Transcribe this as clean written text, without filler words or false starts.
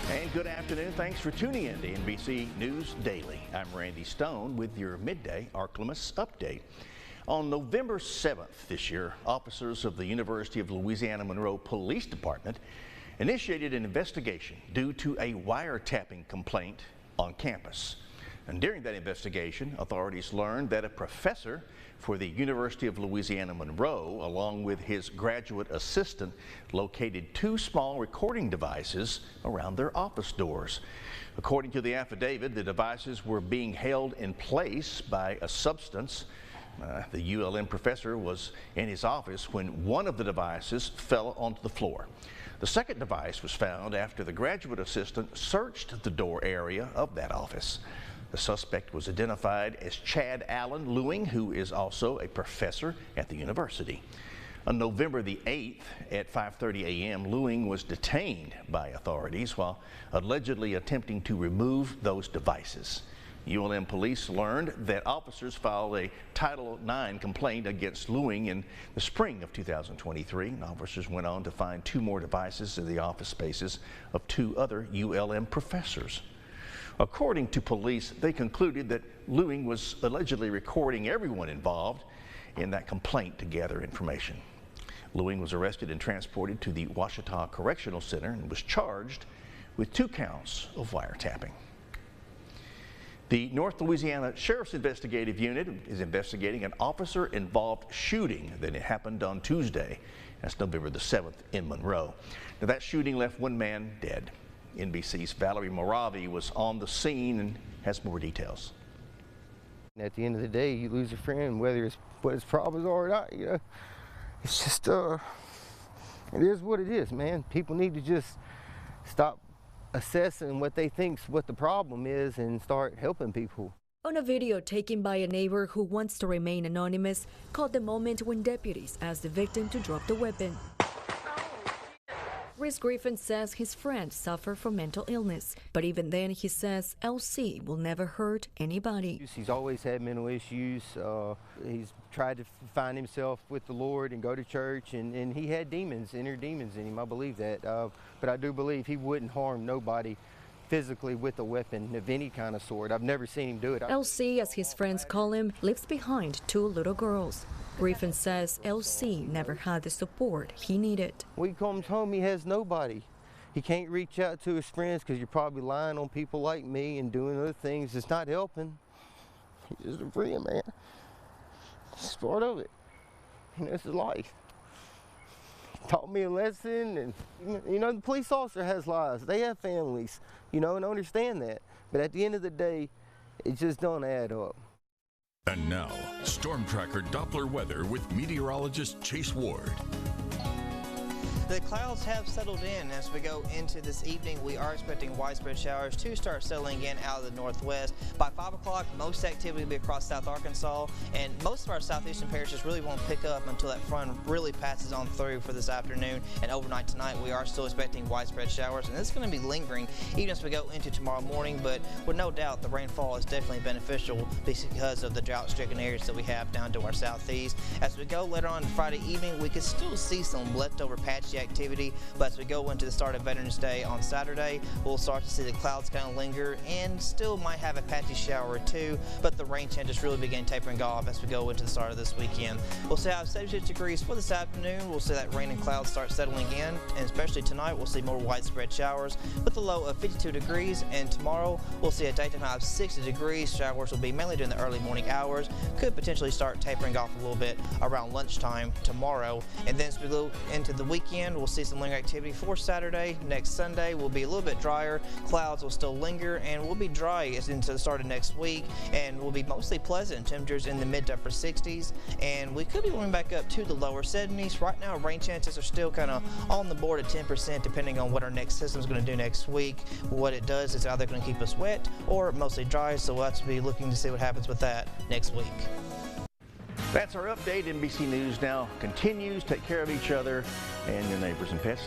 And good afternoon. Thanks for tuning in to NBC News Daily. I'm Randy Stone with your Midday Ark-La-Miss update. On November 7th this year, officers of the University of Louisiana Monroe Police Department initiated an investigation due to a wiretapping complaint on campus. And during that investigation, authorities learned that a professor for the University of Louisiana Monroe, along with his graduate assistant, located two small recording devices around their office doors. According to the affidavit, the devices were being held in place by a substance. The ULM professor was in his office when one of the devices fell onto the floor. The second device was found after the graduate assistant searched the door area of that office. The suspect was identified as Chad Allen Lewing, who is also a professor at the university. On November the 8th at 5:30 a.m., Lewing was detained by authorities while allegedly attempting to remove those devices. ULM police learned that officers filed a Title IX complaint against Lewing in the spring of 2023. Officers went on to find two more devices in the office spaces of two other ULM professors. According to police, they concluded that Lewing was allegedly recording everyone involved in that complaint to gather information. Lewing was arrested and transported to the Ouachita Correctional Center and was charged with 2 counts of wiretapping. The North Louisiana Sheriff's Investigative Unit is investigating an officer-involved shooting that happened on Tuesday. That's November the 7th in Monroe. Now, that shooting left one man dead. NBC's Valerie Moravi was on the scene and has more details. At the end of the day, you lose a friend, whether it's what his problems are or not. You know, it's just it is what it is, man. People need to just stop assessing what they think's what the problem is and start helping people. On a video taken by a neighbor who wants to remain anonymous, caught the moment when deputies asked the victim to drop the weapon. Chris Griffin says his friend suffered from mental illness, but even then he says LC will never hurt anybody. He's always had mental issues. He's tried to find himself with the Lord and go to church, and he had demons, inner demons in him. I believe that, but I do believe he wouldn't harm nobody physically with a weapon of any kind of sort. I've never seen him do it. LC, as his friends call him, lives behind 2 little girls. Griffin says LC never had the support he needed. When he comes home, he has nobody. He can't reach out to his friends because you're probably lying on people like me and doing other things. It's not helping. He's just a friend, man. It's part of it. And this is life. He taught me a lesson, and you know, the police officer has lives. They have families, you know, and understand that. But at the end of the day, it just don't add up. And now, Storm Tracker Doppler weather with meteorologist Chase Ward. The clouds have settled in as we go into this evening. We are expecting widespread showers to start settling in out of the northwest. By 5 o'clock, most activity will be across South Arkansas, and most of our southeastern parishes really won't pick up until that front really passes on through for this afternoon. And overnight tonight, we are still expecting widespread showers, and it's going to be lingering even as we go into tomorrow morning. But with no doubt, the rainfall is definitely beneficial because of the drought-stricken areas that we have down to our southeast. As we go later on Friday evening, we could still see some leftover patchy activity, but as we go into the start of Veterans Day on Saturday, we'll start to see the clouds kind of linger and still might have a patchy shower or two, but the rain chances really begin tapering off as we go into the start of this weekend. We'll see how 76 degrees for this afternoon. We'll see that rain and clouds start settling in, and especially tonight we'll see more widespread showers with a low of 52 degrees, and tomorrow we'll see a daytime high of 60 degrees. Showers will be mainly during the early morning hours, could potentially start tapering off a little bit around lunchtime tomorrow, and then as we go into the weekend, we'll see some lingering activity for Saturday. Next Sunday will be a little bit drier. Clouds will still linger and will be dry as into the start of next week, and will be mostly pleasant. Temperatures in the mid to upper 60s, and we could be warming back up to the lower 70s. Right now, rain chances are still kind of on the board at 10%, depending on what our next system is going to do next week. What it does is either going to keep us wet or mostly dry, so we'll have to be looking to see what happens with that next week. That's our update. NBC News now continues. Take care of each other and your neighbors and pets.